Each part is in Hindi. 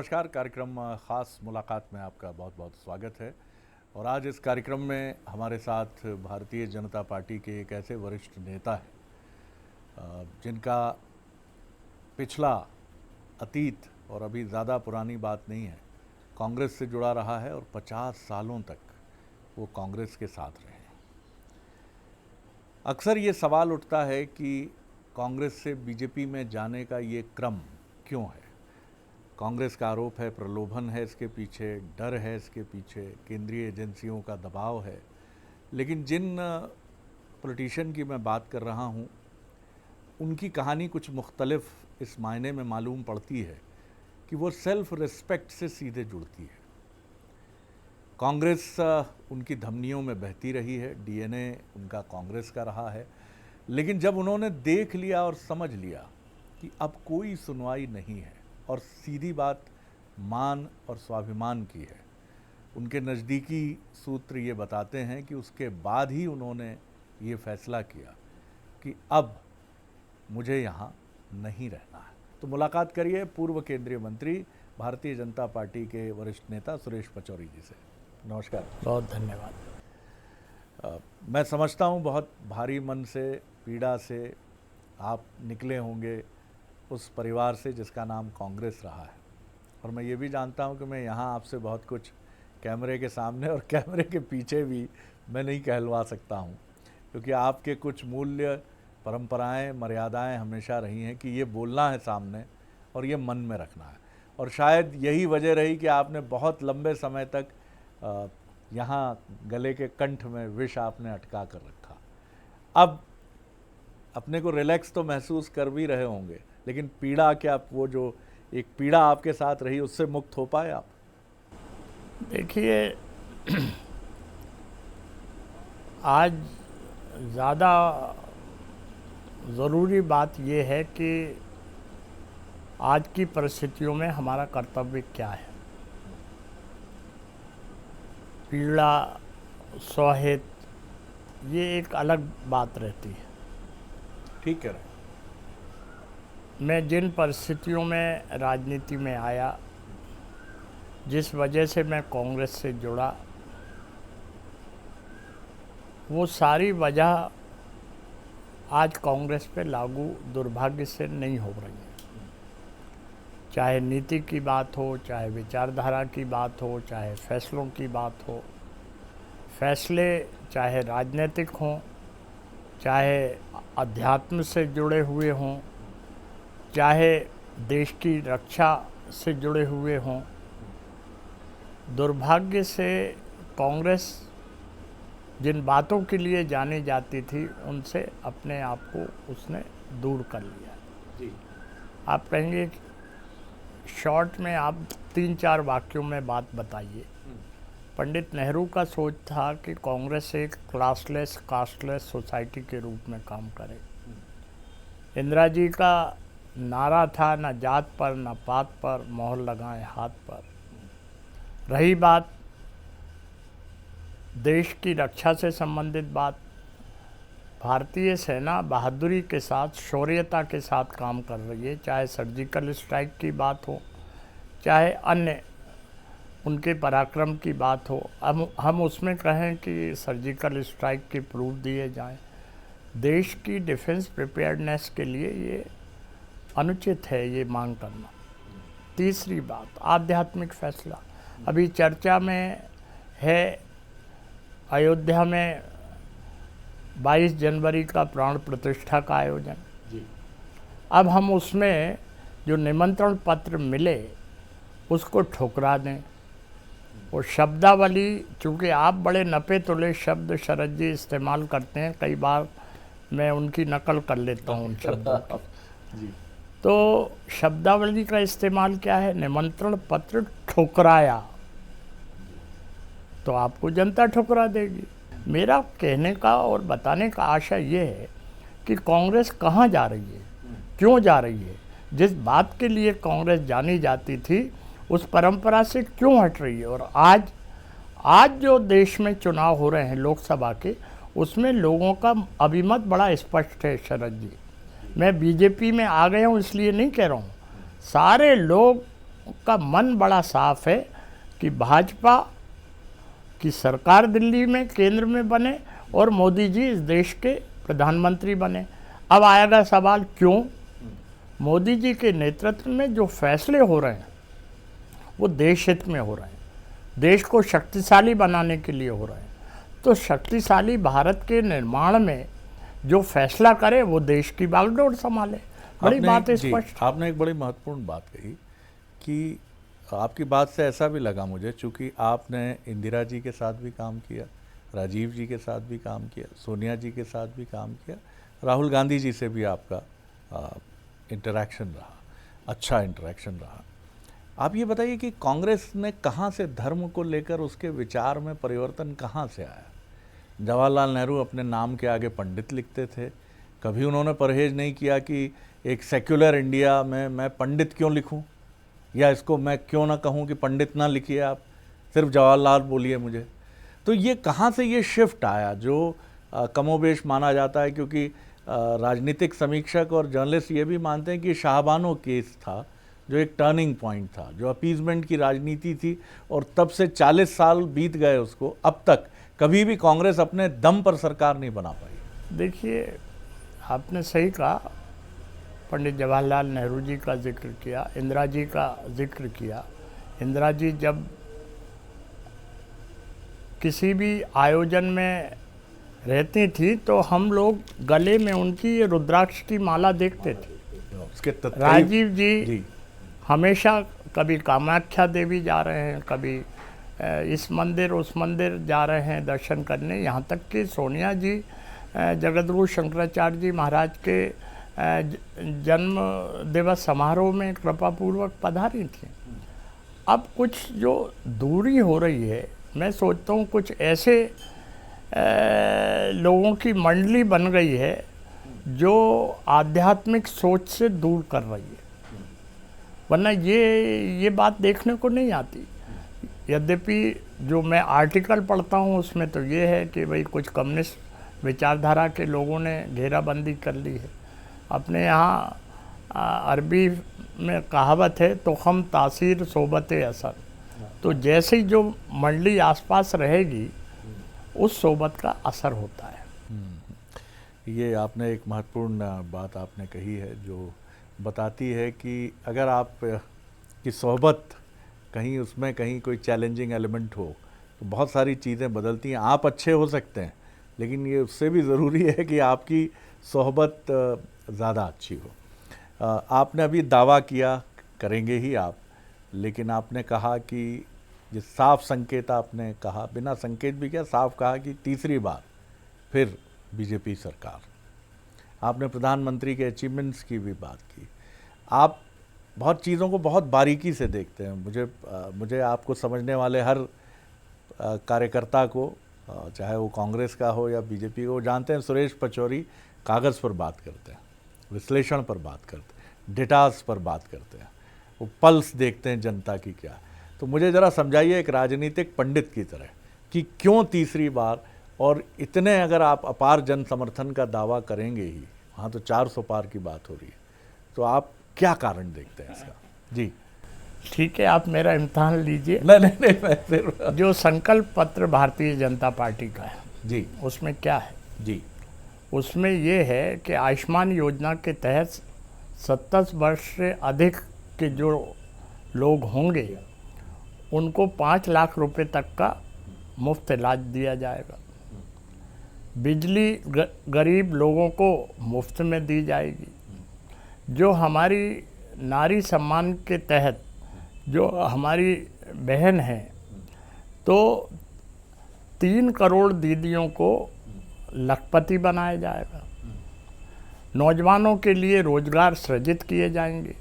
नमस्कार। कार्यक्रम ख़ास मुलाकात में आपका बहुत बहुत स्वागत है। और आज इस कार्यक्रम में हमारे साथ भारतीय जनता पार्टी के एक ऐसे वरिष्ठ नेता हैं जिनका पिछला अतीत और अभी ज़्यादा पुरानी बात नहीं है, कांग्रेस से जुड़ा रहा है और 50 सालों तक वो कांग्रेस के साथ रहे। अक्सर ये सवाल उठता है कि कांग्रेस से बीजेपी में जाने का ये क्रम क्यों है। कांग्रेस का आरोप है प्रलोभन है इसके पीछे, डर है इसके पीछे, केंद्रीय एजेंसियों का दबाव है। लेकिन जिन पॉलिटिशियन की मैं बात कर रहा हूँ उनकी कहानी कुछ मुख्तलिफ इस मायने में मालूम पड़ती है कि वो सेल्फ रिस्पेक्ट से सीधे जुड़ती है। कांग्रेस उनकी धमनियों में बहती रही है, डीएनए उनका कांग्रेस का रहा है। लेकिन जब उन्होंने देख लिया और समझ लिया कि अब कोई सुनवाई नहीं है और सीधी बात मान और स्वाभिमान की है, उनके नज़दीकी सूत्र ये बताते हैं कि उसके बाद ही उन्होंने ये फैसला किया कि अब मुझे यहाँ नहीं रहना है। तो मुलाकात करिए पूर्व केंद्रीय मंत्री, भारतीय जनता पार्टी के वरिष्ठ नेता सुरेश पचौरी जी से। नमस्कार। बहुत धन्यवाद। मैं समझता हूँ बहुत भारी मन से, पीड़ा से आप निकले होंगे उस परिवार से जिसका नाम कांग्रेस रहा है। और मैं ये भी जानता हूँ कि मैं यहाँ आपसे बहुत कुछ कैमरे के सामने और कैमरे के पीछे भी मैं नहीं कहलवा सकता हूँ, क्योंकि आपके कुछ मूल्य, परंपराएं, मर्यादाएं हमेशा रही हैं कि ये बोलना है सामने और ये मन में रखना है। और शायद यही वजह रही कि आपने बहुत लंबे समय तक यहाँ गले के कंठ में विष आपने अटका कर रखा। अब अपने को रिलैक्स तो महसूस कर भी रहे होंगे, लेकिन पीड़ा, क्या वो जो एक पीड़ा आपके साथ रही उससे मुक्त हो पाए आप? देखिए, आज ज़्यादा ज़रूरी बात ये है कि आज की परिस्थितियों में हमारा कर्तव्य क्या है। पीड़ा, स्वाहित, ये एक अलग बात रहती है। ठीक है। मैं जिन परिस्थितियों में राजनीति में आया, जिस वजह से मैं कांग्रेस से जुड़ा, वो सारी वजह आज कांग्रेस पे लागू दुर्भाग्य से नहीं हो रही है। चाहे नीति की बात हो, चाहे विचारधारा की बात हो, चाहे फैसलों की बात हो, फैसले चाहे राजनीतिक हों, चाहे अध्यात्म से जुड़े हुए हों, चाहे देश की रक्षा से जुड़े हुए हों। दुर्भाग्य से कांग्रेस जिन बातों के लिए जानी जाती थी उनसे अपने आप को उसने दूर कर लिया जी। आप कहेंगे शॉर्ट में आप 3-4 वाक्यों में बात बताइए। पंडित नेहरू का सोच था कि कांग्रेस एक क्लासलेस, कास्टलेस सोसाइटी के रूप में काम करे। इंदिरा जी का नारा था, न जात पर न पात पर, मोहर लगाएं हाथ पर। रही बात देश की रक्षा से संबंधित बात, भारतीय सेना बहादुरी के साथ, शौर्यता के साथ काम कर रही है। चाहे सर्जिकल स्ट्राइक की बात हो, चाहे अन्य उनके पराक्रम की बात हो। हम उसमें कहें कि सर्जिकल स्ट्राइक के प्रूफ दिए जाएं। देश की डिफेंस प्रिपेयर्डनेस के लिए ये अनुचित है ये मांग करना। तीसरी बात, आध्यात्मिक फैसला। अभी चर्चा में है अयोध्या में 22 जनवरी का प्राण प्रतिष्ठा का आयोजन जी। अब हम उसमें जो निमंत्रण पत्र मिले उसको ठुकरा दें। वो शब्दावली, चूँकि आप बड़े नपे तुले शब्द शरद जी इस्तेमाल करते हैं, कई बार मैं उनकी नकल कर लेता हूँ उन शब्दों की जी। तो शब्दावली का इस्तेमाल क्या है? निमंत्रण पत्र ठुकराया तो आपको जनता ठुकरा देगी। मेरा कहने का और बताने का आशय ये है कि कांग्रेस कहाँ जा रही है, क्यों जा रही है, जिस बात के लिए कांग्रेस जानी जाती थी उस परंपरा से क्यों हट रही है। और आज जो देश में चुनाव हो रहे हैं लोकसभा के, उसमें लोगों का अभिमत बड़ा स्पष्ट है शरद जी। मैं बीजेपी में आ गया हूँ इसलिए नहीं कह रहा हूँ, सारे लोग का मन बड़ा साफ है कि भाजपा की सरकार दिल्ली में केंद्र में बने और मोदी जी इस देश के प्रधानमंत्री बने। अब आएगा सवाल क्यों? मोदी जी के नेतृत्व में जो फैसले हो रहे हैं वो देश हित में हो रहे हैं, देश को शक्तिशाली बनाने के लिए हो रहे हैं। तो शक्तिशाली भारत के निर्माण में जो फैसला करे वो देश की बागडोर संभाले। बड़ी बात स्पष्ट। आपने एक बड़ी महत्वपूर्ण बात कही कि आपकी बात से ऐसा भी लगा मुझे, चूँकि आपने इंदिरा जी के साथ भी काम किया, राजीव जी के साथ भी काम किया, सोनिया जी के साथ भी काम किया, राहुल गांधी जी से भी आपका इंटरेक्शन रहा, अच्छा इंटरेक्शन रहा। आप ये बताइए कि कांग्रेस ने कहाँ से धर्म को लेकर उसके विचार में परिवर्तन कहाँ से आया? जवाहरलाल नेहरू अपने नाम के आगे पंडित लिखते थे, कभी उन्होंने परहेज नहीं किया कि एक सेक्युलर इंडिया में मैं पंडित क्यों लिखूं, या इसको मैं क्यों ना कहूं कि पंडित ना लिखिए, आप सिर्फ जवाहरलाल बोलिए मुझे। तो ये कहाँ से ये शिफ्ट आया जो कमोबेश माना जाता है? क्योंकि राजनीतिक समीक्षक और जर्नलिस्ट ये भी मानते हैं कि शाहबानो केस था जो एक टर्निंग पॉइंट था, जो अपीजमेंट की राजनीति थी, और तब से 40 साल बीत गए उसको, अब तक कभी भी कांग्रेस अपने दम पर सरकार नहीं बना पाई। देखिए, आपने सही कहा, पंडित जवाहरलाल नेहरू जी का जिक्र किया, इंदिरा जी का जिक्र किया। इंदिरा जी जब किसी भी आयोजन में रहती थी तो हम लोग गले में उनकी ये रुद्राक्ष की माला देखते थे। उसके राजीव जी हमेशा कभी कामाख्या देवी जा रहे हैं, कभी इस मंदिर उस मंदिर जा रहे हैं दर्शन करने, यहाँ तक कि सोनिया जी जगतगुरु शंकराचार्य जी महाराज के जन्म दिवस समारोह में कृपापूर्वक पधारी थी। अब कुछ जो दूरी हो रही है, मैं सोचता हूँ कुछ ऐसे लोगों की मंडली बन गई है जो आध्यात्मिक सोच से दूर कर रही है, वरना ये बात देखने को नहीं आती। यद्यपि जो मैं आर्टिकल पढ़ता हूँ उसमें तो ये है कि भाई कुछ कम्युनिस्ट विचारधारा के लोगों ने घेराबंदी कर ली है। अपने यहाँ अरबी में कहावत है, तो हम तासीर सोबत असर, तो जैसे ही जो मंडली आसपास रहेगी उस सोबत का असर होता है। ये आपने एक महत्वपूर्ण बात आपने कही है जो बताती है कि अगर आप की सोहबत कहीं उसमें कहीं कोई चैलेंजिंग एलिमेंट हो तो बहुत सारी चीज़ें बदलती हैं। आप अच्छे हो सकते हैं, लेकिन ये उससे भी ज़रूरी है कि आपकी सोहबत ज़्यादा अच्छी हो। आपने अभी दावा किया, करेंगे ही आप, लेकिन आपने कहा कि ये साफ संकेत, आपने कहा बिना संकेत भी क्या, साफ कहा कि तीसरी बार फिर बीजेपी सरकार। आपने प्रधानमंत्री के अचीवमेंट्स की भी बात की। आप बहुत चीज़ों को बहुत बारीकी से देखते हैं। मुझे आपको समझने वाले हर कार्यकर्ता को, चाहे वो कांग्रेस का हो या बीजेपी को, जानते हैं सुरेश पचौरी कागज़ पर बात करते हैं, विश्लेषण पर बात करते हैं, डेटास पर बात करते हैं, वो पल्स देखते हैं जनता की क्या। तो मुझे ज़रा समझाइए एक राजनीतिक पंडित की तरह कि क्यों तीसरी बार, और इतने अगर आप अपार जन समर्थन का दावा करेंगे ही, वहाँ तो 400 पार की बात हो रही है, तो आप क्या कारण देखते हैं इसका? जी ठीक है, आप मेरा इम्तहान लीजिए। नहीं, मैं फिर जो संकल्प पत्र भारतीय जनता पार्टी का है जी, उसमें क्या है? जी, उसमें ये है कि आयुष्मान योजना के तहत 70 वर्ष से अधिक के जो लोग होंगे उनको 5 लाख रुपए तक का मुफ्त इलाज दिया जाएगा। बिजली गरीब लोगों को मुफ्त में दी जाएगी। जो हमारी नारी सम्मान के तहत जो हमारी बहन हैं, तो 3 करोड़ दीदियों को लखपति बनाया जाएगा। नौजवानों के लिए रोजगार सृजित किए जाएंगे।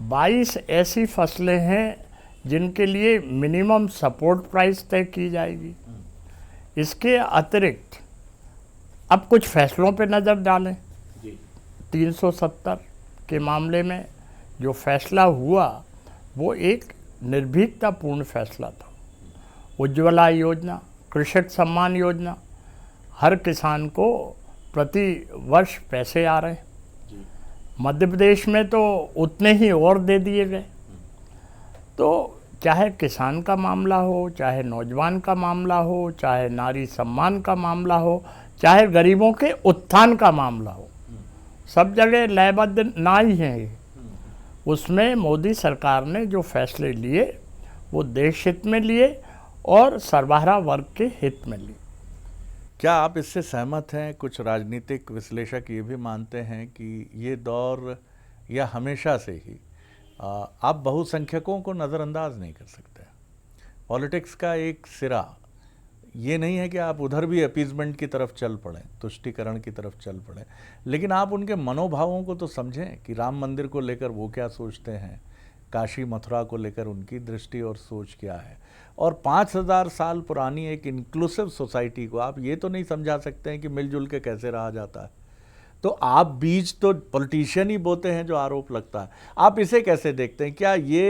22 ऐसी फसलें हैं जिनके लिए मिनिमम सपोर्ट प्राइस तय की जाएगी। इसके अतिरिक्त अब कुछ फैसलों पे नज़र डालें। 370 के मामले में जो फैसला हुआ वो एक निर्भीकतापूर्ण फैसला था। उज्ज्वला योजना, कृषक सम्मान योजना, हर किसान को प्रति वर्ष पैसे आ रहे हैं। मध्य प्रदेश में तो उतने ही और दे दिए गए। तो चाहे किसान का मामला हो, चाहे नौजवान का मामला हो, चाहे नारी सम्मान का मामला हो, चाहे गरीबों के उत्थान का मामला हो, सब जगह लयबद्ध ना ही हैं ये। उसमें मोदी सरकार ने जो फैसले लिए वो देश हित में लिए और सर्वहारा वर्ग के हित में लिए। क्या आप इससे सहमत हैं? कुछ राजनीतिक विश्लेषक ये भी मानते हैं कि ये दौर या हमेशा से ही आप बहुसंख्यकों को नज़रअंदाज नहीं कर सकते। पॉलिटिक्स का एक सिरा ये नहीं है कि आप उधर भी अपीजमेंट की तरफ चल पड़ें, तुष्टीकरण की तरफ चल पड़ें, लेकिन आप उनके मनोभावों को तो समझें कि राम मंदिर को लेकर वो क्या सोचते हैं, काशी मथुरा को लेकर उनकी दृष्टि और सोच क्या है। और 5000 साल पुरानी एक इंक्लूसिव सोसाइटी को आप ये तो नहीं समझा सकते हैं कि मिलजुल के कैसे रहा जाता है। तो आप बीज तो पॉलिटिशियन ही बोते हैं जो आरोप लगता है। आप इसे कैसे देखते हैं? क्या ये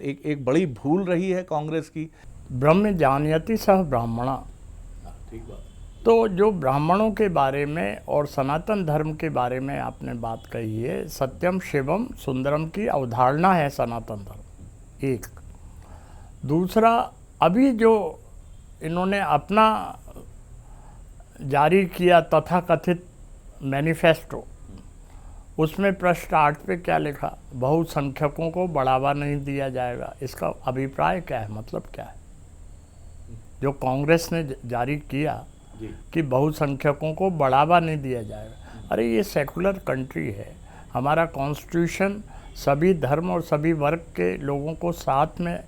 एक बड़ी भूल रही है कांग्रेस की? ब्रह्म जानयति सह ब्राह्मणा, ठीक बात। तो जो ब्राह्मणों के बारे में और सनातन धर्म के बारे में आपने बात कही है, सत्यम शिवम सुंदरम की अवधारणा है सनातन धर्म। एक दूसरा, अभी जो इन्होंने अपना जारी किया तथाकथित मैनिफेस्टो, उसमें पृष्ठ 8 पे क्या लिखा? बहुसंख्यकों को बढ़ावा नहीं दिया जाएगा। इसका अभिप्राय क्या है, मतलब क्या है? जो कांग्रेस ने जारी किया कि बहुसंख्यकों को बढ़ावा नहीं दिया जाएगा। अरे ये सेकुलर कंट्री है, हमारा कॉन्स्टिट्यूशन सभी धर्म और सभी वर्ग के लोगों को साथ में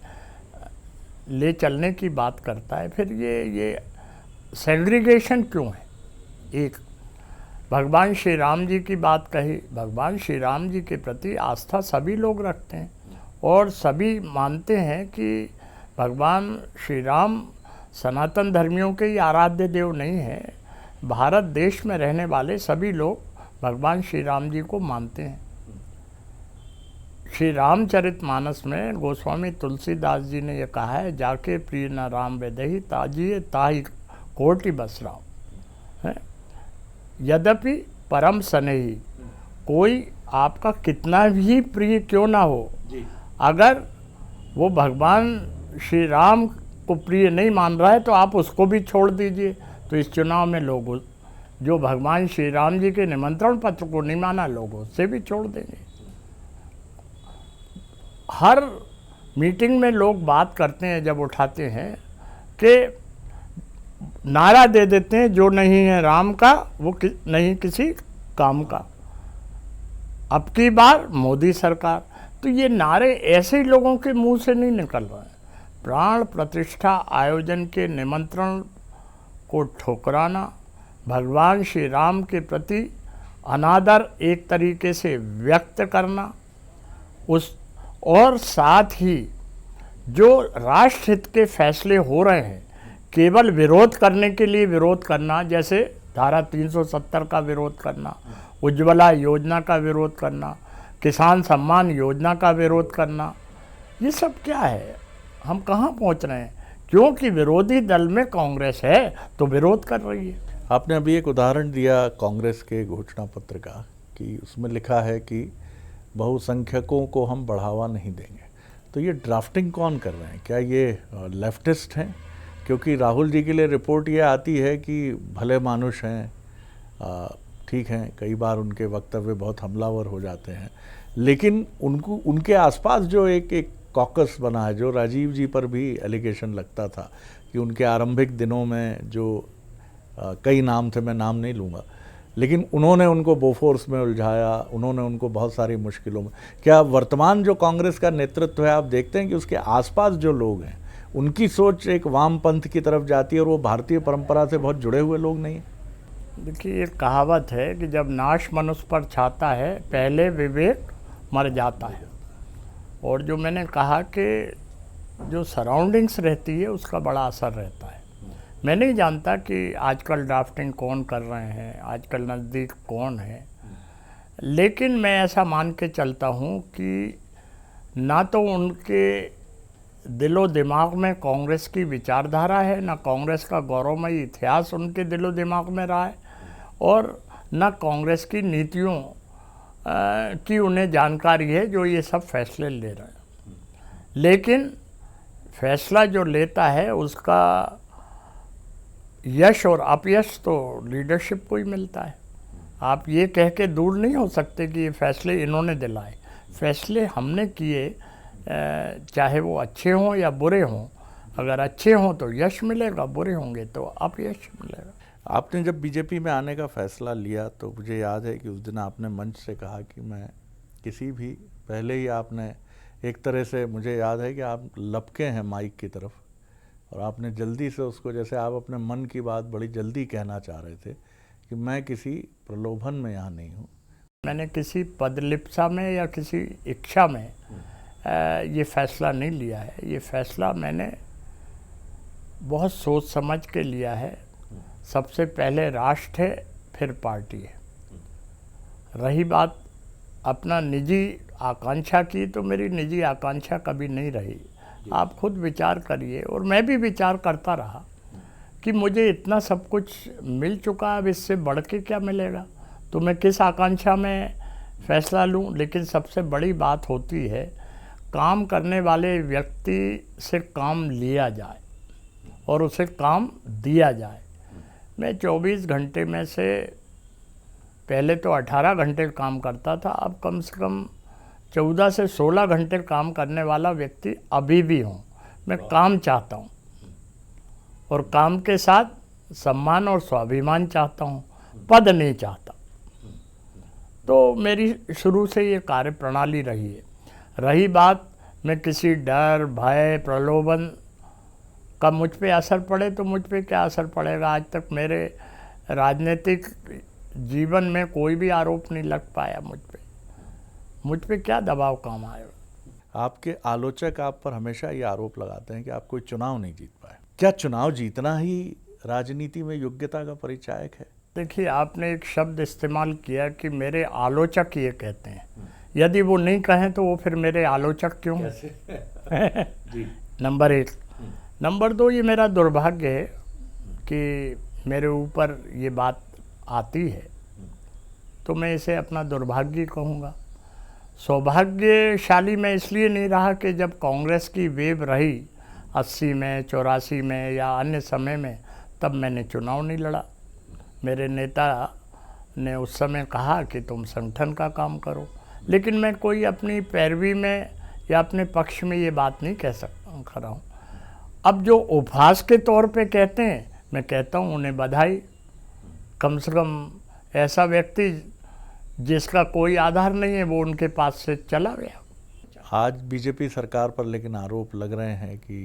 ले चलने की बात करता है। फिर ये सेग्रीगेशन क्यों है? एक, भगवान श्री राम जी की बात कही। भगवान श्री राम जी के प्रति आस्था सभी लोग रखते हैं और सभी मानते हैं कि भगवान श्री राम सनातन धर्मियों के ही आराध्य देव नहीं है। भारत देश में रहने वाले सभी लोग भगवान श्री राम जी को मानते हैं। श्री रामचरितमानस में गोस्वामी तुलसीदास जी ने यह कहा है, जाके प्रिय न राम वेदहि ताजिए ताहि कोटि बसराम। यद्यपि परम स्नेही, कोई आपका कितना भी प्रिय क्यों ना हो, अगर वो भगवान श्री राम को प्रिय नहीं मान रहा है तो आप उसको भी छोड़ दीजिए। तो इस चुनाव में लोग जो भगवान श्री राम जी के निमंत्रण पत्र को नहीं माना, लोग उससे भी छोड़ देंगे। हर मीटिंग में लोग बात करते हैं, जब उठाते हैं कि नारा दे देते हैं, जो नहीं है राम का वो नहीं किसी काम का। अब की बार मोदी सरकार, तो ये नारे ऐसे ही लोगों के मुंह से नहीं निकल रहे हैं। प्राण प्रतिष्ठा आयोजन के निमंत्रण को ठुकराना, भगवान श्री राम के प्रति अनादर एक तरीके से व्यक्त करना, उस और साथ ही जो राष्ट्रहित के फैसले हो रहे हैं केवल विरोध करने के लिए विरोध करना, जैसे धारा 370 का विरोध करना, उज्ज्वला योजना का विरोध करना, किसान सम्मान योजना का विरोध करना, ये सब क्या है? हम कहाँ पहुँच रहे हैं? क्योंकि विरोधी दल में कांग्रेस है तो विरोध कर रही है। आपने अभी एक उदाहरण दिया कांग्रेस के घोषणा पत्र का कि उसमें लिखा है कि बहुसंख्यकों को हम बढ़ावा नहीं देंगे। तो ये ड्राफ्टिंग कौन कर रहे हैं? क्या ये लेफ्टिस्ट हैं? क्योंकि राहुल जी के लिए रिपोर्ट ये आती है कि भले मानुष हैं, ठीक हैं, कई बार उनके वक्तव्य बहुत हमलावर हो जाते हैं, लेकिन उनके आसपास जो एक कॉकस बना है, जो राजीव जी पर भी एलिगेशन लगता था कि उनके आरंभिक दिनों में जो कई नाम थे, मैं नाम नहीं लूँगा, लेकिन उन्होंने उनको बोफोर्स में उलझाया, उन्होंने उनको बहुत सारी मुश्किलों में। क्या वर्तमान जो कांग्रेस का नेतृत्व है, आप देखते हैं कि उसके आसपास जो लोग हैं उनकी सोच एक वामपंथ की तरफ जाती है और वो भारतीय परंपरा से बहुत जुड़े हुए लोग नहीं हैं? देखिए, एक कहावत है कि जब नाश मनुष्य पर छाता है पहले विवेक मर जाता है। और जो मैंने कहा कि जो सराउंडिंग्स रहती है उसका बड़ा असर रहता है। मैं नहीं जानता कि आजकल ड्राफ्टिंग कौन कर रहे हैं, आजकल नज़दीक कौन है, लेकिन मैं ऐसा मान के चलता हूँ कि ना तो उनके दिलो दिमाग में कांग्रेस की विचारधारा है, ना कांग्रेस का गौरवमयी इतिहास उनके दिलो दिमाग में रहा है, और ना कांग्रेस की नीतियों की उन्हें जानकारी है जो ये सब फैसले ले रहे हैं। लेकिन फैसला जो लेता है उसका यश और अपयश तो लीडरशिप को ही मिलता है। आप ये कह के दूर नहीं हो सकते कि ये फैसले इन्होंने दिलाए। फैसले हमने किए, चाहे वो अच्छे हों या बुरे हों। अगर अच्छे हों तो यश मिलेगा, बुरे होंगे तो अपयश मिलेगा। आपने जब बीजेपी में आने का फैसला लिया तो मुझे याद है कि उस दिन आपने मंच से कहा कि मैं किसी भी, पहले ही आपने एक तरह से, मुझे याद है कि आप लपके हैं माइक की तरफ और आपने जल्दी से उसको, जैसे आप अपने मन की बात बड़ी जल्दी कहना चाह रहे थे कि मैं किसी प्रलोभन में यहाँ नहीं हूँ। मैंने किसी पदलिप्सा में या किसी इच्छा में ये फैसला नहीं लिया है। ये फैसला मैंने बहुत सोच समझ के लिया है। सबसे पहले राष्ट्र है, फिर पार्टी है। रही बात अपना निजी आकांक्षा की, तो मेरी निजी आकांक्षा कभी नहीं रही। आप खुद विचार करिए, और मैं भी विचार करता रहा कि मुझे इतना सब कुछ मिल चुका, अब इससे बढ़ के क्या मिलेगा, तो मैं किस आकांक्षा में फैसला लूं। लेकिन सबसे बड़ी बात होती है काम करने वाले व्यक्ति से काम लिया जाए और उसे काम दिया जाए। मैं 24 घंटे में से पहले तो 18 घंटे काम करता था, अब कम से कम 14 से 16 घंटे काम करने वाला व्यक्ति अभी भी हूँ। मैं काम चाहता हूँ और काम के साथ सम्मान और स्वाभिमान चाहता हूँ, पद नहीं चाहता। तो मेरी शुरू से ये कार्य प्रणाली रही है। रही बात मैं किसी डर, भय, प्रलोभन का मुझ पे असर पड़े, तो मुझ पे क्या असर पड़ेगा। आज तक मेरे राजनीतिक जीवन में कोई भी आरोप नहीं लग पाया मुझ पे क्या दबाव काम आएगा। आपके आलोचक आप पर हमेशा ये आरोप लगाते हैं कि आप कोई चुनाव नहीं जीत पाए। क्या चुनाव जीतना ही राजनीति में योग्यता का परिचायक है? देखिए, आपने एक शब्द इस्तेमाल किया कि मेरे आलोचक ये कहते हैं। यदि वो नहीं कहें तो वो फिर मेरे आलोचक क्यों? जी। नंबर 1। नंबर 2, ये मेरा दुर्भाग्य है कि मेरे ऊपर ये बात आती है, तो मैं इसे अपना दुर्भाग्य कहूँगा। सौभाग्यशाली मैं इसलिए नहीं रहा कि जब कांग्रेस की वेव रही 80 में, 84 में या अन्य समय में, तब मैंने चुनाव नहीं लड़ा। मेरे नेता ने उस समय कहा कि तुम संगठन का काम करो, लेकिन मैं कोई अपनी पैरवी में या अपने पक्ष में ये बात नहीं कह सकता खड़ा हूँ। अब जो उपहास के तौर पे कहते हैं, मैं कहता हूँ उन्हें बधाई। कम से कम ऐसा व्यक्ति जिसका कोई आधार नहीं है वो उनके पास से चला गया। आज बीजेपी सरकार पर लेकिन आरोप लग रहे हैं कि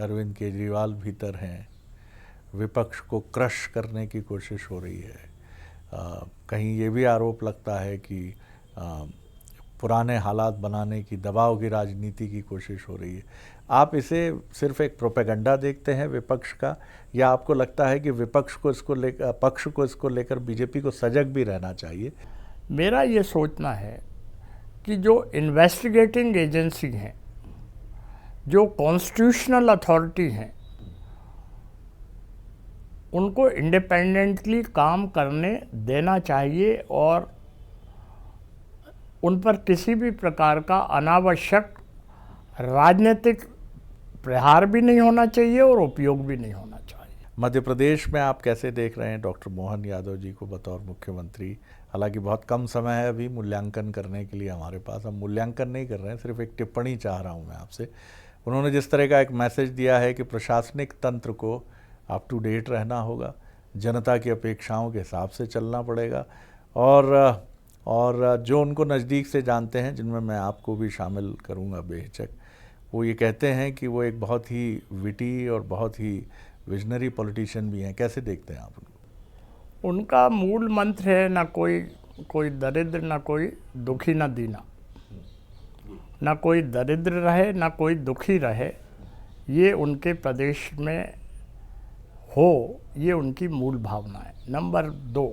अरविंद केजरीवाल भीतर हैं, विपक्ष को क्रश करने की कोशिश हो रही है। कहीं ये भी आरोप लगता है कि पुराने हालात बनाने की, दबाव की राजनीति की कोशिश हो रही है। आप इसे सिर्फ एक प्रोपेगेंडा देखते हैं विपक्ष का, या आपको लगता है कि विपक्ष को इसको लेकर, पक्ष को इसको लेकर बीजेपी को सजग भी रहना चाहिए? मेरा ये सोचना है कि जो इन्वेस्टिगेटिंग एजेंसी हैं, जो कॉन्स्टिट्यूशनल अथॉरिटी हैं, उनको इंडिपेंडेंटली काम करने देना चाहिए और उन पर किसी भी प्रकार का अनावश्यक राजनीतिक प्रहार भी नहीं होना चाहिए और उपयोग भी नहीं होना चाहिए। मध्य प्रदेश में आप कैसे देख रहे हैं डॉक्टर मोहन यादव जी को बतौर मुख्यमंत्री? हालांकि बहुत कम समय है अभी मूल्यांकन करने के लिए हमारे पास। हम मूल्यांकन नहीं कर रहे हैं, सिर्फ एक टिप्पणी चाह रहा हूं मैं आपसे। उन्होंने जिस तरह का एक मैसेज दिया है कि प्रशासनिक तंत्र को अप टू डेट रहना होगा, जनता की अपेक्षाओं के हिसाब से चलना पड़ेगा, और जो उनको नज़दीक से जानते हैं, जिनमें मैं आपको भी शामिल करूंगा बेहिचक, वो ये कहते हैं कि वो एक बहुत ही विटी और बहुत ही विजनरी पॉलिटिशियन भी हैं। कैसे देखते हैं आप उनको? उनका मूल मंत्र है ना कोई दरिद्र, ना कोई दुखी, ना दीना। ना कोई दरिद्र रहे, ना कोई दुखी रहे, ये उनके प्रदेश में हो, ये उनकी मूल भावना है। नंबर 2,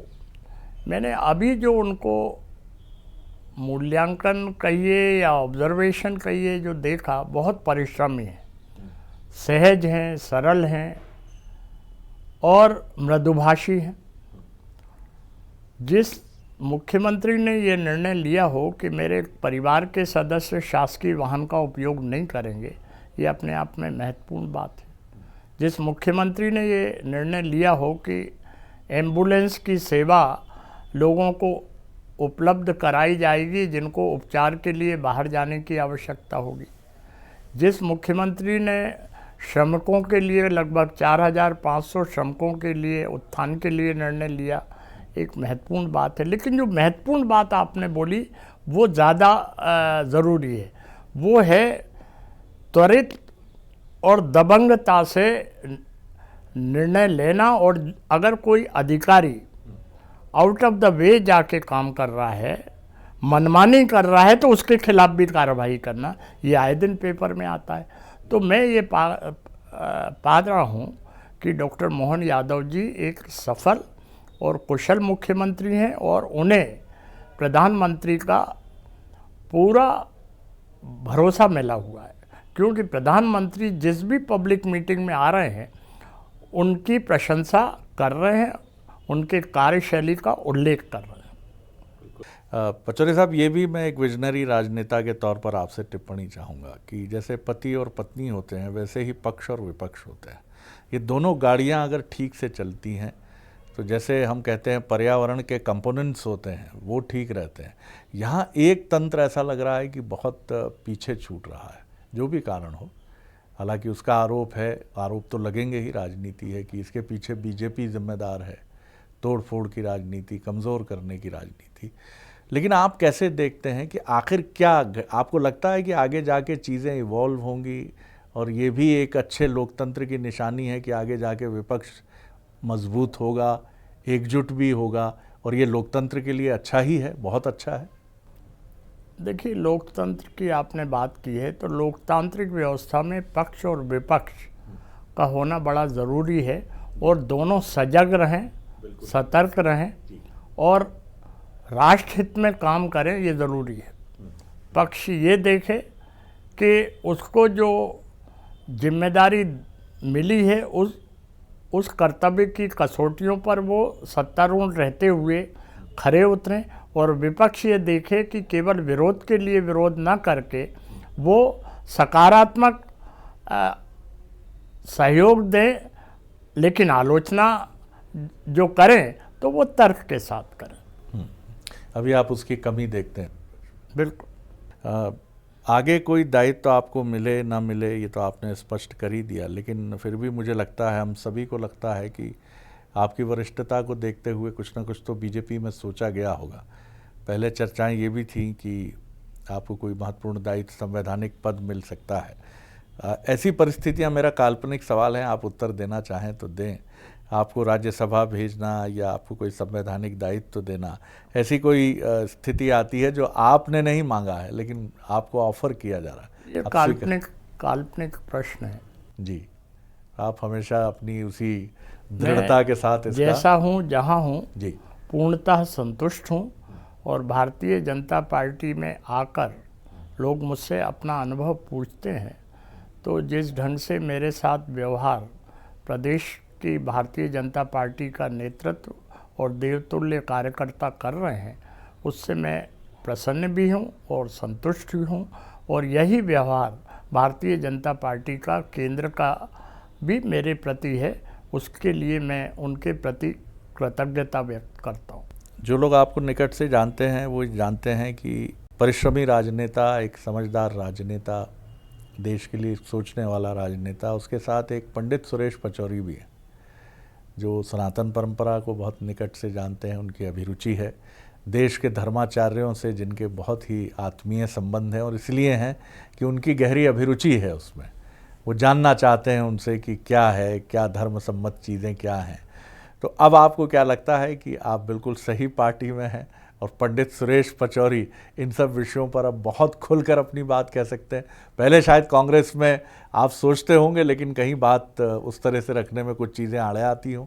मैंने अभी जो उनको मूल्यांकन कहिए या ऑब्जर्वेशन कहिए जो देखा, बहुत परिश्रमी है, सहज हैं, सरल हैं और मृदुभाषी हैं। जिस मुख्यमंत्री ने ये निर्णय लिया हो कि मेरे परिवार के सदस्य शासकीय वाहन का उपयोग नहीं करेंगे, ये अपने आप में महत्वपूर्ण बात है। जिस मुख्यमंत्री ने ये निर्णय लिया हो कि एम्बुलेंस की सेवा लोगों को उपलब्ध कराई जाएगी जिनको उपचार के लिए बाहर जाने की आवश्यकता होगी, जिस मुख्यमंत्री ने श्रमिकों के लिए लगभग 4,500 श्रमिकों के लिए उत्थान के लिए निर्णय लिया, एक महत्वपूर्ण बात है। लेकिन जो महत्वपूर्ण बात आपने बोली वो ज़्यादा ज़रूरी है, वो है त्वरित और दबंगता से निर्णय लेना। और अगर कोई अधिकारी आउट ऑफ द वे जाके काम कर रहा है, मनमानी कर रहा है, तो उसके खिलाफ भी कार्रवाई करना, ये आए दिन पेपर में आता है। तो मैं ये पा रहा हूँ कि डॉक्टर मोहन यादव जी एक सफल और कुशल मुख्यमंत्री हैं और उन्हें प्रधानमंत्री का पूरा भरोसा मिला हुआ है, क्योंकि प्रधानमंत्री जिस भी पब्लिक मीटिंग में आ रहे हैं उनकी प्रशंसा कर रहे हैं, उनके कार्यशैली का उल्लेख कर रहे हैं। पचौरी साहब, ये भी मैं एक विजनरी राजनेता के तौर पर आपसे टिप्पणी चाहूँगा कि जैसे पति और पत्नी होते हैं वैसे ही पक्ष और विपक्ष होते हैं। ये दोनों गाड़ियाँ अगर ठीक से चलती हैं तो जैसे हम कहते हैं पर्यावरण के कंपोनेंट्स होते हैं वो ठीक रहते हैं। यहाँ एक तंत्र ऐसा लग रहा है कि बहुत पीछे छूट रहा है, जो भी कारण हो। हालांकि उसका आरोप है, आरोप तो लगेंगे ही, राजनीति है कि इसके पीछे बीजेपी जिम्मेदार है, तोड़ फोड़ की राजनीति, कमज़ोर करने की राजनीति। लेकिन आप कैसे देखते हैं कि आखिर क्या आपको लगता है कि आगे जाके चीज़ें इवॉल्व होंगी और ये भी एक अच्छे लोकतंत्र की निशानी है कि आगे जाके विपक्ष मजबूत होगा, एकजुट भी होगा और ये लोकतंत्र के लिए अच्छा ही है, बहुत अच्छा है? देखिए, लोकतंत्र की आपने बात की है तो लोकतांत्रिक व्यवस्था में पक्ष और विपक्ष का होना बड़ा ज़रूरी है और दोनों सजग रहें, सतर्क रहें और राष्ट्र हित में काम करें, ये ज़रूरी है। पक्ष ये देखे कि उसको जो जिम्मेदारी मिली है उस कर्तव्य की कसौटियों पर वो सत्तारूढ़ रहते हुए खरे उतरें, और विपक्ष ये देखे कि केवल विरोध के लिए विरोध न करके वो सकारात्मक सहयोग दें, लेकिन आलोचना जो करें तो वो तर्क के साथ करें। अभी आप उसकी कमी देखते हैं? बिल्कुल। आगे कोई दायित्व तो आपको मिले ना मिले ये तो आपने स्पष्ट कर ही दिया, लेकिन फिर भी मुझे लगता है, हम सभी को लगता है कि आपकी वरिष्ठता को देखते हुए कुछ ना कुछ तो बीजेपी में सोचा गया होगा। पहले चर्चाएं ये भी थी कि आपको कोई महत्वपूर्ण दायित्व, संवैधानिक पद मिल सकता है। ऐसी परिस्थितियां, मेरा काल्पनिक सवाल है, आप उत्तर देना चाहें तो दें, आपको राज्यसभा भेजना या आपको कोई संवैधानिक दायित्व देना, ऐसी कोई स्थिति आती है जो आपने नहीं मांगा है लेकिन आपको ऑफर किया जा रहा है? ये काल्पनिक प्रश्न है जी। आप हमेशा अपनी उसी दृढ़ता के साथ इसका, जैसा हूँ जहाँ हूँ जी, पूर्णतः संतुष्ट हूँ। और भारतीय जनता पार्टी में आकर लोग मुझसे अपना अनुभव पूछते हैं तो जिस ढंग से मेरे साथ व्यवहार प्रदेश की भारतीय जनता पार्टी का नेतृत्व और देवतुल्य कार्यकर्ता कर रहे हैं, उससे मैं प्रसन्न भी हूं और संतुष्ट भी हूं। और यही व्यवहार भारतीय जनता पार्टी का केंद्र का भी मेरे प्रति है, उसके लिए मैं उनके प्रति कृतज्ञता व्यक्त करता हूं। जो लोग आपको निकट से जानते हैं वो जानते हैं कि परिश्रमी राजनेता, एक समझदार राजनेता, देश के लिए सोचने वाला राजनेता, उसके साथ एक पंडित सुरेश पचौरी भी है जो सनातन परंपरा को बहुत निकट से जानते हैं, उनकी अभिरुचि है, देश के धर्माचार्यों से जिनके बहुत ही आत्मीय संबंध हैं और इसलिए हैं कि उनकी गहरी अभिरुचि है उसमें, वो जानना चाहते हैं उनसे कि क्या है, क्या धर्म सम्मत चीज़ें क्या हैं। तो अब आपको क्या लगता है कि आप बिल्कुल सही पार्टी में हैं और पंडित सुरेश पचौरी इन सब विषयों पर अब बहुत खुलकर अपनी बात कह सकते हैं? पहले शायद कांग्रेस में आप सोचते होंगे लेकिन कहीं बात उस तरह से रखने में कुछ चीज़ें आड़े आती हों।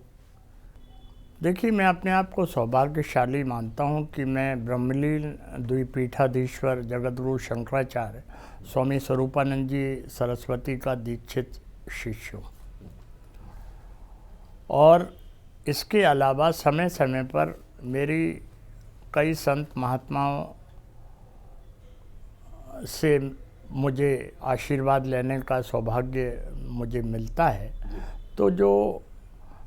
देखिए, मैं अपने आप को सौभाग्यशाली मानता हूँ कि मैं ब्रह्मलीन द्विपीठाधीश्वर जगतगुरु शंकराचार्य स्वामी स्वरूपानंद जी सरस्वती का दीक्षित शिष्य हूँ। और इसके अलावा समय समय पर मेरी कई संत महात्माओं से मुझे आशीर्वाद लेने का सौभाग्य मुझे मिलता है, तो जो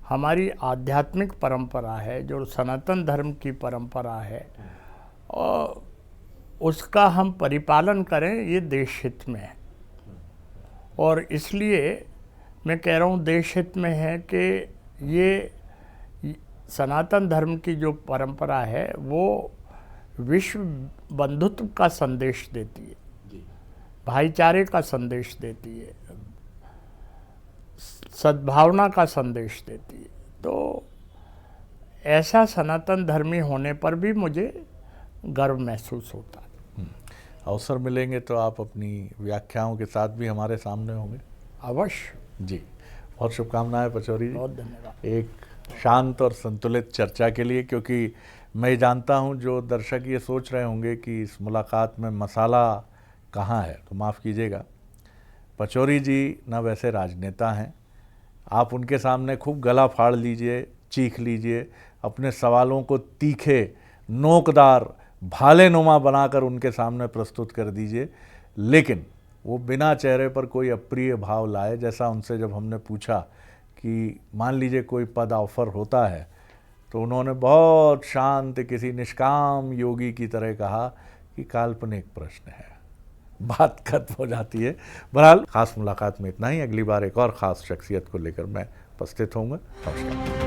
हमारी आध्यात्मिक परंपरा है, जो सनातन धर्म की परंपरा है, और उसका हम परिपालन करें, ये देश हित में है। और इसलिए मैं कह रहा हूँ देश हित में है कि ये सनातन धर्म की जो परंपरा है वो विश्व बंधुत्व का संदेश देती है, भाईचारे का संदेश देती है, सद्भावना का संदेश देती है। तो ऐसा सनातन धर्मी होने पर भी मुझे गर्व महसूस होता है। अवसर मिलेंगे तो आप अपनी व्याख्याओं के साथ भी हमारे सामने होंगे। अवश्य जी, बहुत शुभकामनाएं पचौरी जी, बहुत धन्यवाद। एक शांत और संतुलित चर्चा के लिए, क्योंकि मैं जानता हूं जो दर्शक ये सोच रहे होंगे कि इस मुलाकात में मसाला कहाँ है, तो माफ़ कीजिएगा, पचौरी जी न वैसे राजनेता हैं। आप उनके सामने खूब गला फाड़ लीजिए, चीख लीजिए, अपने सवालों को तीखे, नोकदार, भालेनुमा बनाकर उनके सामने प्रस्तुत कर दीजिए, लेकिन वो बिना चेहरे पर कोई अप्रिय भाव लाए। जैसा उनसे जब हमने पूछा कि मान लीजिए कोई पद ऑफर होता है, तो उन्होंने बहुत शांत किसी निष्काम योगी की तरह कहा कि काल्पनिक प्रश्न है, बात खत्म हो जाती है। बहरहाल खास मुलाकात में इतना ही। अगली बार एक और ख़ास शख्सियत को लेकर मैं उपस्थित होऊंगा। नमस्कार।